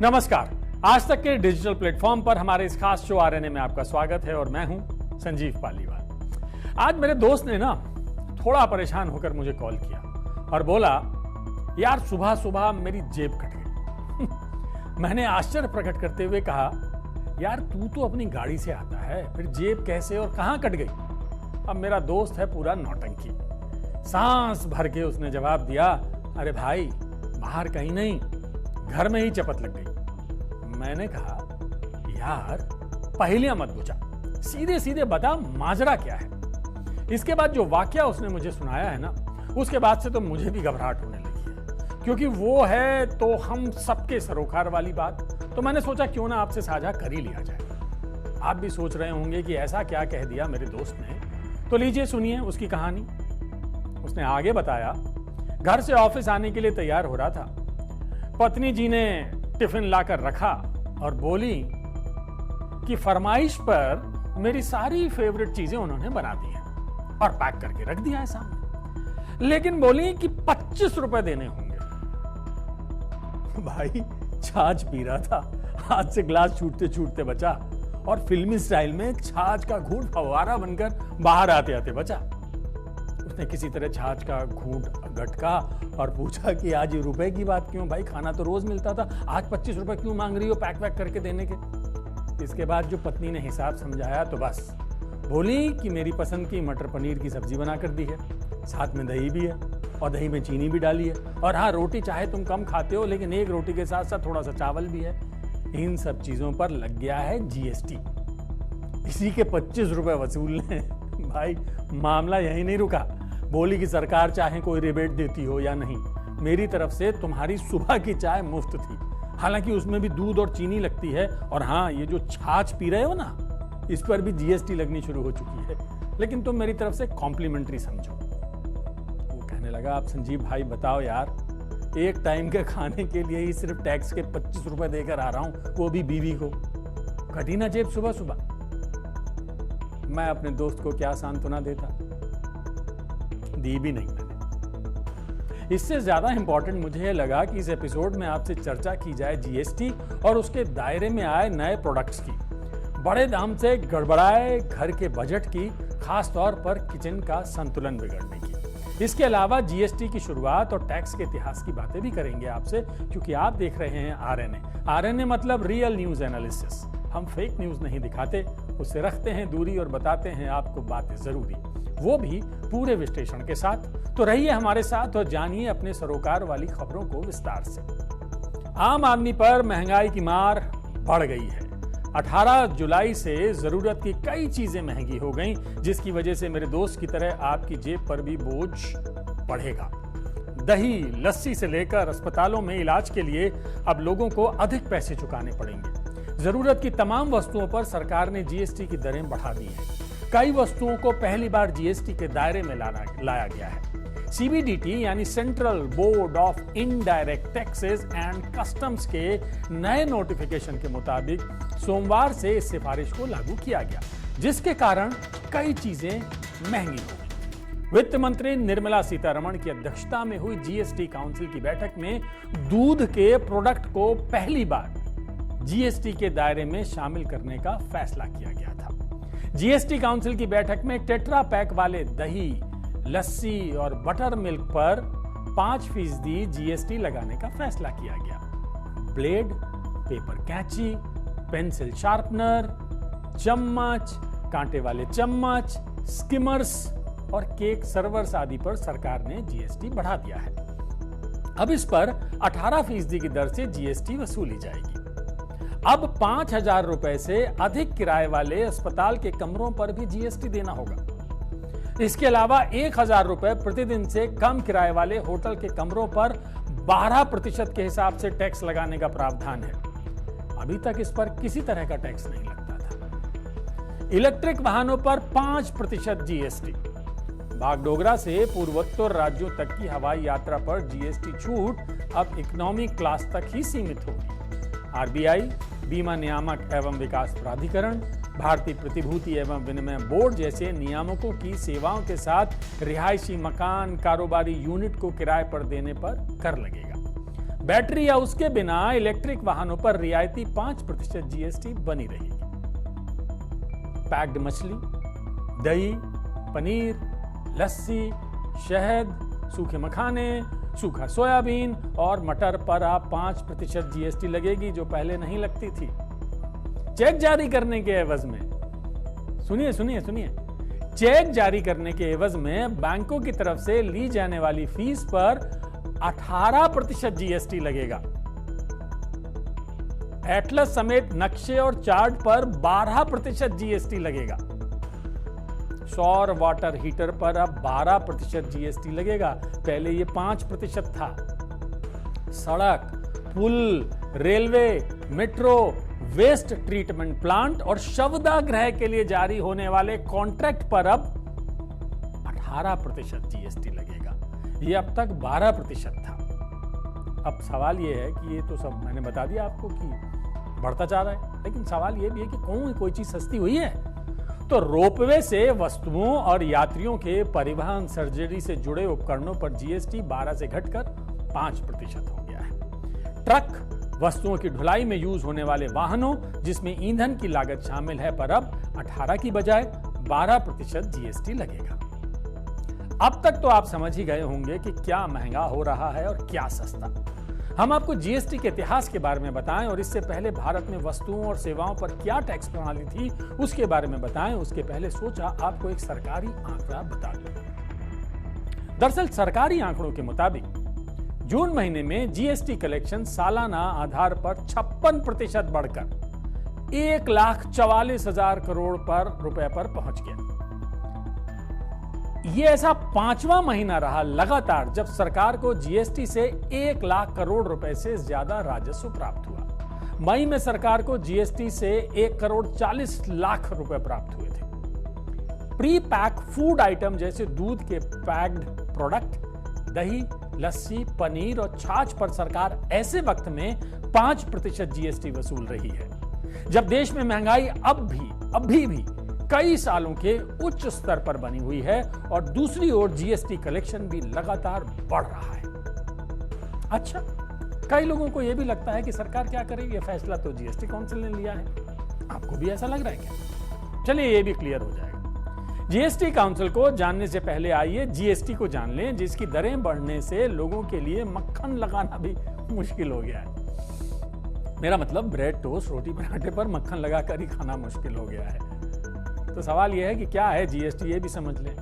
नमस्कार। आज तक के डिजिटल प्लेटफॉर्म पर हमारे इस खास शो आरएनए में आपका स्वागत है और मैं हूं संजीव पालीवाल। आज मेरे दोस्त ने ना थोड़ा परेशान होकर मुझे कॉल किया और बोला, यार सुबह सुबह मेरी जेब कट गई। मैंने आश्चर्य प्रकट करते हुए कहा, यार तू तो अपनी गाड़ी से आता है, फिर जेब कैसे और कहां कट गई? अब मेरा दोस्त है पूरा नौटंकी। सांस भर के उसने जवाब दिया, अरे भाई बाहर कहीं नहीं, घर में ही चपत लग गई। मैंने कहा, यार पहेलियां मत बुझा, सीधे सीधे बता माजरा क्या है। इसके बाद जो वाकया उसने मुझे सुनाया है ना, उसके बाद से तो मुझे भी घबराहट होने लगी है, क्योंकि वो है तो हम सबके सरोकार वाली बात। तो मैंने सोचा क्यों ना आपसे साझा कर ही लिया जाए। आप भी सोच रहे होंगे कि ऐसा क्या कह दिया मेरे दोस्त ने, तो लीजिए सुनिए उसकी कहानी। उसने आगे बताया, घर से ऑफिस आने के लिए तैयार हो रहा था। पत्नी जी ने टिफिन लाकर रखा और बोली कि फरमाइश पर मेरी सारी फेवरेट चीजें उन्होंने बना दी हैं और पैक करके रख दिया है सामने, लेकिन बोली कि 25 रुपए देने होंगे। भाई छाछ पी रहा था, हाथ से ग्लास छूटते छूटते बचा और फिल्मी स्टाइल में छाछ का घूंट फव्वारा बनकर बाहर आते आते बचा। उसने किसी तरह छाछ का घूंट गटका और पूछा कि आज ये रुपए की बात क्यों? भाई खाना तो रोज मिलता था, आज 25 रुपए क्यों मांग रही हो पैक वैक करके देने के? इसके बाद जो पत्नी ने हिसाब समझाया तो बस बोली कि मेरी पसंद की मटर पनीर की सब्जी बना कर दी है, साथ में दही भी है और दही में चीनी भी डाली है, और हाँ रोटी चाहे तुम कम खाते हो लेकिन एक रोटी के साथ साथ थोड़ा सा चावल भी है। इन सब चीजों पर लग गया है जीएसटी। इसी के 25 रुपए वसूलने। भाई मामला यही नहीं रुका, बोली कि सरकार चाहे कोई रिबेट देती हो या नहीं, मेरी तरफ से तुम्हारी सुबह की चाय मुफ्त थी, हालांकि उसमें भी दूध और चीनी लगती है, और हाँ ये जो छाछ पी रहे हो ना, इस पर भी जीएसटी लगनी शुरू हो चुकी है, लेकिन तुम मेरी तरफ से कॉम्प्लीमेंट्री समझो। वो कहने लगा, आप संजीव भाई बताओ यार, एक टाइम के खाने के लिए ही सिर्फ टैक्स के 25 रुपए देकर आ रहा हूं, वो भी बीवी को। कटी ना जेब सुबह सुबह। मैं अपने दोस्त को क्या सांत्वना देता, दी भी नहीं मैंने। इससे ज्यादा इंपॉर्टेंट मुझे यह लगा कि इस एपिसोड में आपसे चर्चा की जाए जीएसटी और उसके दायरे में आए नए प्रोडक्ट्स की, बड़े दाम से गड़बड़ाए घर के बजट की, खास तौर पर किचन का संतुलन बिगड़ने की। इसके अलावा जीएसटी की शुरुआत और टैक्स के इतिहास की बातें भी करेंगे आपसे, क्योंकि आप देख रहे हैं आरएनए। आरएनए मतलब रियल न्यूज एनालिसिस। हम फेक न्यूज नहीं दिखाते, उससे रखते हैं दूरी और बताते हैं आपको बातें जरूरी, वो भी पूरे विश्लेषण के साथ। तो रहिए हमारे साथ और जानिए अपने सरोकार वाली खबरों को विस्तार से। आम आदमी पर महंगाई की मार बढ़ गई है। 18 जुलाई से जरूरत की कई चीजें महंगी हो गईं, जिसकी वजह से मेरे दोस्त की तरह आपकी जेब पर भी बोझ बढ़ेगा। दही लस्सी से लेकर अस्पतालों में इलाज के लिए अब लोगों को अधिक पैसे चुकाने पड़ेंगे। जरूरत की तमाम वस्तुओं पर सरकार ने जीएसटी की दरें बढ़ा दी हैं। कई वस्तुओं को पहली बार जीएसटी के दायरे में लाया गया है। सीबीडीटी यानी central board of indirect taxes and customs के नए नोटिफिकेशन के मुताबिक सोमवार से इस सिफारिश को लागू किया गया, जिसके कारण कई चीजें महंगी हो गई। वित्त मंत्री निर्मला सीतारमण की अध्यक्षता में हुई जीएसटी काउंसिल की बैठक में दूध के प्रोडक्ट को पहली बार जीएसटी के दायरे में शामिल करने का फैसला किया गया था। जीएसटी काउंसिल की बैठक में टेट्रा पैक वाले दही, लस्सी और बटर मिल्क पर 5% जीएसटी लगाने का फैसला किया गया। ब्लेड, पेपर कैंची, पेंसिल शार्पनर, चम्मच, कांटे वाले चम्मच, स्किमर्स और केक सर्वर्स आदि पर सरकार ने जीएसटी बढ़ा दिया है। अब इस पर 18% की दर से जीएसटी वसूली जाएगी। अब 5,000 रुपए से अधिक किराए वाले अस्पताल के कमरों पर भी जीएसटी देना होगा। इसके अलावा 1,000 रुपए प्रतिदिन से कम किराए वाले होटल के कमरों पर 12% के हिसाब से टैक्स लगाने का प्रावधान है। अभी तक इस पर किसी तरह का टैक्स नहीं लगता था। इलेक्ट्रिक वाहनों पर 5% जीएसटी। बागडोगरा से पूर्वोत्तर राज्यों तक की हवाई यात्रा पर जीएसटी छूट अब इकोनॉमी क्लास तक ही सीमित होगी। आरबीआई, बीमा नियामक एवं विकास प्राधिकरण, भारतीय प्रतिभूति एवं विनिमय बोर्ड जैसे नियामकों की सेवाओं के साथ रिहायशी मकान, कारोबारी यूनिट को किराए पर देने पर कर लगेगा। बैटरी या उसके बिना इलेक्ट्रिक वाहनों पर रियायती 5% जीएसटी बनी रहेगी। पैक्ड मछली, दही, पनीर, लस्सी, शहद, सूखे मखाने, सूखा सोयाबीन और मटर पर अब 5% जीएसटी लगेगी, जो पहले नहीं लगती थी। चेक जारी करने के एवज में, सुनिए सुनिए सुनिए, चेक जारी करने के एवज में बैंकों की तरफ से ली जाने वाली फीस पर 18% जीएसटी लगेगा। एटलस समेत नक्शे और चार्ट पर 12% जीएसटी लगेगा। सौर वाटर हीटर पर अब 12% जीएसटी लगेगा, पहले ये 5% था। सड़क, पुल, railway, metro, waste treatment plant और शवदाह के लिए जारी होने वाले कॉन्ट्रैक्ट पर अब 18% जीएसटी लगेगा। ये अब तक 12% था। अब सवाल ये है कि ये तो सब मैंने बता दिया आपको कि बढ़ता जा रहा है, लेकिन सवाल ये भी है कि कोई चीज सस्ती हुई है? तो रोपवे से वस्तुओं और यात्रियों के परिवहन सर्जरी से जुड़े उपकरणों पर जीएसटी 12 से घटकर 5% हो गया है। ट्रक, वस्तुओं की ढुलाई में यूज होने वाले वाहनों जिसमें ईंधन की लागत शामिल है पर अब 18 की बजाय 12% जीएसटी लगेगा। अब तक तो आप समझ ही गए होंगे कि क्या महंगा हो रहा है और क्या सस्ता। हम आपको जीएसटी के इतिहास के बारे में बताएं और इससे पहले भारत में वस्तुओं और सेवाओं पर क्या टैक्स प्रणाली थी उसके बारे में बताएं। उसके पहले सोचा आपको एक सरकारी आंकड़ा बता दूं। दरअसल सरकारी आंकड़ों के मुताबिक जून महीने में जीएसटी कलेक्शन सालाना आधार पर 56% बढ़कर 1,44,000 करोड़ रुपए पर पहुंच गया। ये ऐसा 5वां महीना रहा लगातार जब सरकार को जीएसटी से 1 लाख करोड़ रुपए से ज्यादा राजस्व प्राप्त हुआ। मई में सरकार को जीएसटी से 1,40,00,000 रुपए प्राप्त हुए थे। प्री पैक फूड आइटम जैसे दूध के पैक्ड प्रोडक्ट, दही, लस्सी, पनीर और छाछ पर सरकार ऐसे वक्त में 5% जीएसटी वसूल रही है, जब देश में महंगाई अभी भी कई सालों के उच्च स्तर पर बनी हुई है और दूसरी ओर जीएसटी कलेक्शन भी लगातार बढ़ रहा है। अच्छा, कई लोगों को यह भी लगता है कि सरकार क्या करेगी, यह फैसला तो जीएसटी काउंसिल ने लिया है। आपको भी ऐसा लग रहा है क्या? चलिए ये भी क्लियर हो जाएगा। जीएसटी काउंसिल को जानने से पहले आइए जीएसटी को जान लें, जिसकी दरें बढ़ने से लोगों के लिए मक्खन लगाना भी मुश्किल हो गया है। मेरा मतलब ब्रेड, टोस्ट, रोटी, पराठे पर मक्खन लगाकर ही खाना मुश्किल हो गया है। तो सवाल यह है कि क्या है जीएसटी, ये भी समझ लें।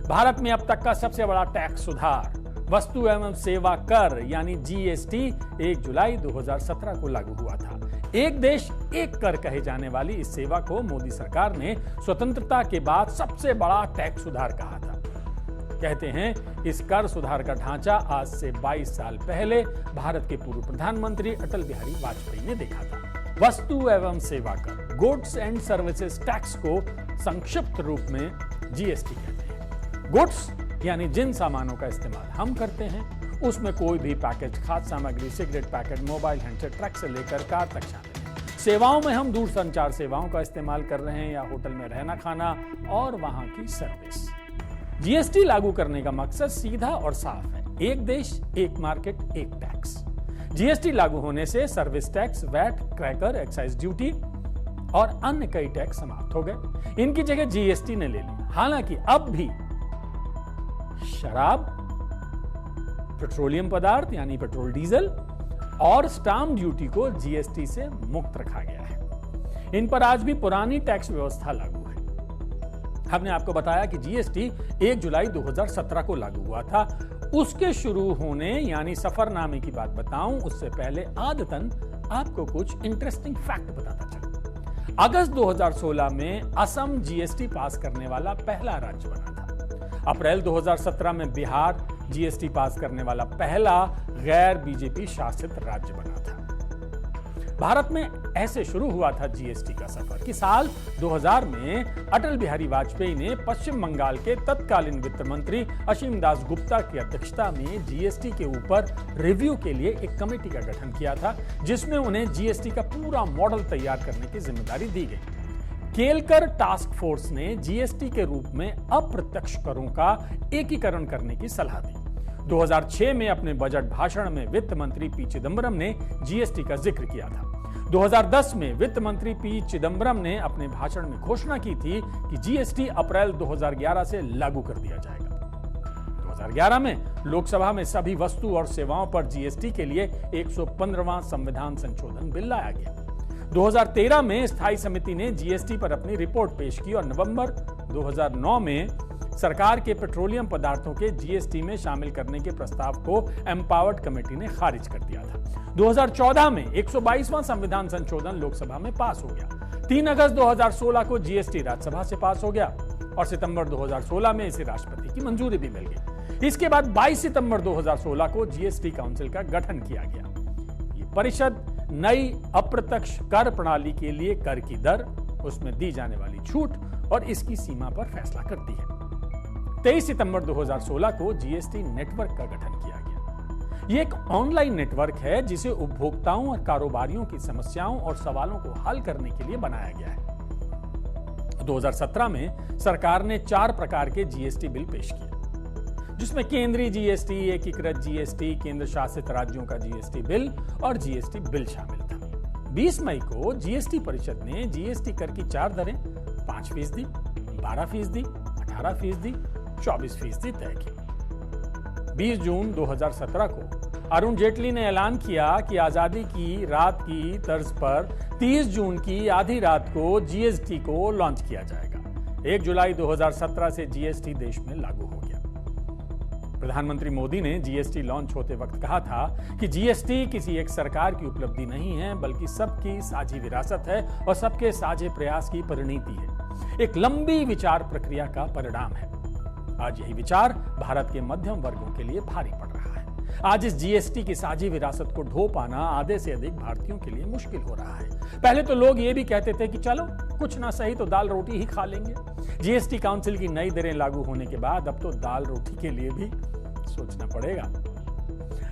भारत में अब तक का सबसे बड़ा टैक्स सुधार वस्तु एवं सेवा कर यानी जीएसटी 1 जुलाई 2017 को लागू हुआ था। एक देश एक कर कहे जाने वाली इस सेवा को मोदी सरकार ने स्वतंत्रता के बाद सबसे बड़ा टैक्स सुधार कहा था। कहते हैं इस कर सुधार का ढांचा आज से 22 साल पहले भारत के पूर्व प्रधानमंत्री अटल बिहारी वाजपेयी ने देखा था। वस्तु एवं सेवा कर, गुड्स एंड सर्विसेज टैक्स को संक्षिप्त रूप में जीएसटी कहते हैं। गुड्स यानी जिन सामानों का इस्तेमाल हम करते हैं उसमें कोई भी पैकेज, खाद्य सामग्री, cigarette packet, mobile handset, truck से लेकर कार तक शामिल है। सेवाओं में हम दूरसंचार सेवाओं का इस्तेमाल कर रहे हैं या होटल में रहना खाना और वहां की सर्विस। जीएसटी लागू करने का मकसद सीधा और साफ है, एक देश एक मार्केट एक टैक्स। जीएसटी लागू होने से service tax, VAT, cracker, excise duty और अन्य कई टैक्स समाप्त हो गए। इनकी जगह जीएसटी ने ले ली। हालांकि अब भी शराब, पेट्रोलियम पदार्थ यानी पेट्रोल डीजल और स्टाम्प ड्यूटी को जीएसटी से मुक्त रखा गया है। इन पर आज भी पुरानी टैक्स व्यवस्था लागू है। हमने आपको बताया कि जीएसटी 1 जुलाई 2017 को लागू हुआ था। उसके शुरू होने यानी सफरनामे की बात बताऊं उससे पहले आदतन आपको कुछ इंटरेस्टिंग फैक्ट बताता चलूं। अगस्त 2016 में असम जीएसटी पास करने वाला पहला राज्य बना था। अप्रैल 2017 में बिहार जीएसटी पास करने वाला पहला गैर बीजेपी शासित राज्य बना था। भारत में ऐसे शुरू हुआ था जीएसटी का सफर कि साल 2000 में अटल बिहारी वाजपेयी ने पश्चिम बंगाल के तत्कालीन वित्त मंत्री असीम दास गुप्ता की अध्यक्षता में जीएसटी के ऊपर रिव्यू के लिए एक कमेटी का गठन किया था, जिसमें उन्हें जीएसटी का पूरा मॉडल तैयार करने की जिम्मेदारी दी गई। केलकर टास्क फोर्स ने जीएसटी के रूप में अप्रत्यक्ष करों का एकीकरण करने की सलाह दी। 2006 में अपने बजट भाषण में वित्त मंत्री पी चिदंबरम ने जीएसटी का जिक्र किया था। 2010 में वित्त मंत्री पी चिदंबरम ने अपने भाषण में घोषणा की थी कि जीएसटी अप्रैल 2011 से लागू कर दिया जाएगा। 2011 में लोकसभा में सभी वस्तु और सेवाओं पर जीएसटी के लिए 115वां संविधान संशोधन बिल लाया गया। 2013 में स्थायी समिति ने जीएसटी पर अपनी रिपोर्ट पेश की और नवंबर 2009 में सरकार के पेट्रोलियम पदार्थों के जीएसटी में शामिल करने के प्रस्ताव को एम्पावर्ड कमेटी ने खारिज कर दिया था। 2014 में 122वां संविधान संशोधन लोकसभा में पास हो गया। 3 अगस्त 2016 को जीएसटी राज्यसभा से पास हो गया और सितंबर 2016 में इसे राष्ट्रपति की मंजूरी भी मिल गई। इसके बाद 22 सितंबर 2016 को जीएसटी काउंसिल का गठन किया गया। ये परिषद नई अप्रत्यक्ष कर प्रणाली के लिए कर की दर, उसमें दी जाने वाली छूट और इसकी सीमा पर फैसला करती है। 23 सितंबर 2016 को जीएसटी नेटवर्क का गठन किया गया। यह एक ऑनलाइन नेटवर्क है जिसे उपभोक्ताओं और कारोबारियों की समस्याओं और सवालों को हल करने के लिए बनाया गया है। 2017 में सरकार ने 4 प्रकार के जीएसटी बिल पेश किए, जिसमें केंद्रीय जीएसटी, एकीकृत जीएसटी, केंद्र शासित राज्यों का जीएसटी बिल और जीएसटी बिल शामिल था। 20 मई को जीएसटी परिषद ने जीएसटी कर की 4 दरें 5%, 12%, 18%, 24% तय की। 20 जून 2017 को अरुण जेटली ने ऐलान किया कि आजादी की रात की तर्ज पर 30 जून की आधी रात को जीएसटी को लॉन्च किया जाएगा। 1 जुलाई 2017 से जीएसटी देश में लागू हो गया। प्रधानमंत्री मोदी ने जीएसटी लॉन्च होते वक्त कहा था कि जीएसटी किसी एक सरकार की उपलब्धि नहीं है, बल्कि सबकी साझी विरासत है और सबके साझे प्रयास की परिणति है, एक लंबी विचार प्रक्रिया का परिणाम है। आज यही विचार भारत के मध्यम वर्गों के लिए भारी पड़ रहा है। आज इस जीएसटी की साझी विरासत को ढो पाना आधे से अधिक भारतीयों के लिए मुश्किल हो रहा है। पहले तो लोग ये भी कहते थे कि चलो कुछ ना सही तो दाल रोटी ही खा लेंगे। जीएसटी काउंसिल की नई दरें लागू होने के बाद अब तो दाल रोटी के लिए भी सोचना पड़ेगा।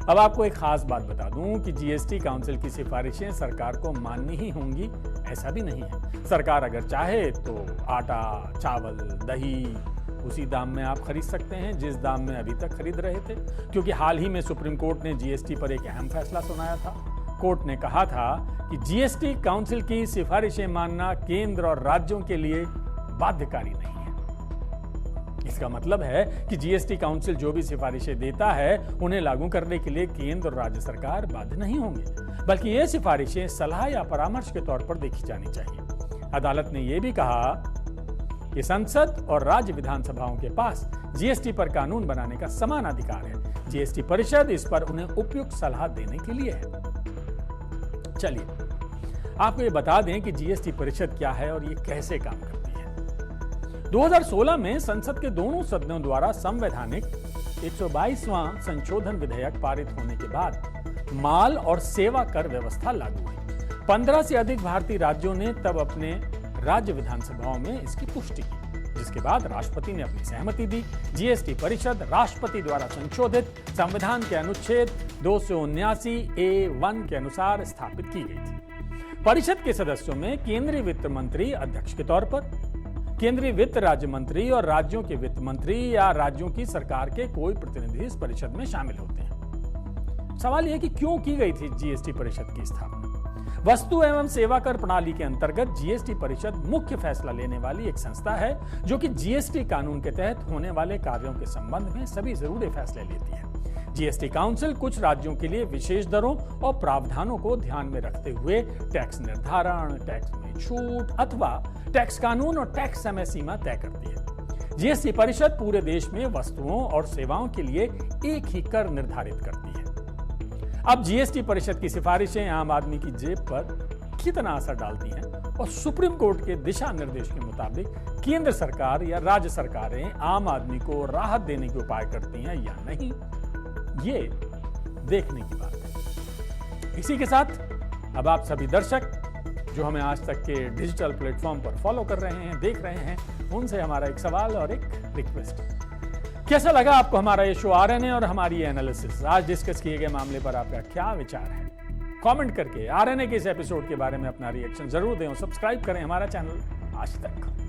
अब आपको एक खास बात बता दूं कि जीएसटी काउंसिल की सिफारिशें सरकार को माननी ही होंगी, ऐसा भी नहीं है। सरकार अगर चाहे तो आटा, चावल, दही उसी दाम में आप खरीद सकते हैं जिस दाम में अभी तक खरीद रहे थे, क्योंकि हाल ही में सुप्रीम कोर्ट ने जीएसटी पर एक अहम फैसला सुनाया था। कोर्ट ने कहा था कि जीएसटी काउंसिल की सिफारिशें मानना केंद्र और राज्यों के लिए बाध्यकारी नहीं है। इसका मतलब है कि जीएसटी काउंसिल जो भी सिफारिशें देता है उन्हें लागू करने के लिए केंद्र और राज्य सरकार बाध्य नहीं होंगे, बल्कि ये सिफारिशें सलाह या परामर्श के तौर पर देखी जानी चाहिए। अदालत ने यह भी कहा कि संसद और राज्य विधानसभाओं के पास जीएसटी पर कानून बनाने का समान अधिकार है। जीएसटी परिषद इस पर उन्हें उपयुक्त सलाह देने के लिए है। चलिए आपको ये बता दें कि जीएसटी परिषद क्या है और ये कैसे काम करती है। 2016 में संसद के दोनों सदनों द्वारा संवैधानिक 122वां संशोधन विधेयक पारित होने के बाद माल और सेवा कर व्यवस्था लागू हुई। 15 से अधिक भारतीय राज्यों ने तब अपने राज्य विधानसभाओं में इसकी पुष्टि की, जिसके बाद राष्ट्रपति ने अपनी सहमति दी। जीएसटी परिषद राष्ट्रपति द्वारा संशोधित संविधान के अनुच्छेद 279A1 के अनुसार स्थापित की गई थी। परिषद के सदस्यों में केंद्रीय वित्त मंत्री अध्यक्ष के तौर पर, केंद्रीय वित्त राज्य मंत्री और राज्यों के वित्त मंत्री या राज्यों की सरकार के कोई प्रतिनिधि इस परिषद में शामिल होते हैं। सवाल यह कि क्यों की गई थी जीएसटी परिषद की स्थापना। वस्तु एवं सेवा कर प्रणाली के अंतर्गत जीएसटी परिषद मुख्य फैसला लेने वाली एक संस्था है जो कि जीएसटी कानून के तहत होने वाले कार्यों के संबंध में सभी जरूरी फैसले लेती है। जीएसटी काउंसिल कुछ राज्यों के लिए विशेष दरों और प्रावधानों को ध्यान में रखते हुए टैक्स निर्धारण, टैक्स में छूट अथवा टैक्स कानून और टैक्स समय सीमा तय करती है। जीएसटी परिषद पूरे देश में वस्तुओं और सेवाओं के लिए एक ही कर निर्धारित करती है। अब जीएसटी परिषद की सिफारिशें आम आदमी की जेब पर कितना असर डालती हैं और सुप्रीम कोर्ट के दिशा निर्देश के मुताबिक केंद्र सरकार या राज्य सरकारें आम आदमी को राहत देने के उपाय करती हैं या नहीं, ये देखने की बात है। इसी के साथ अब आप सभी दर्शक जो हमें आज तक के डिजिटल प्लेटफॉर्म पर फॉलो कर रहे हैं, देख रहे हैं, उनसे हमारा एक सवाल और एक रिक्वेस्ट। कैसा लगा आपको हमारा ये शो आरएनए और हमारी एनालिसिस? आज डिस्कस किए गए मामले पर आपका क्या विचार है? कमेंट करके आरएनए के इस एपिसोड के बारे में अपना रिएक्शन जरूर दें और सब्सक्राइब करें हमारा चैनल आज तक।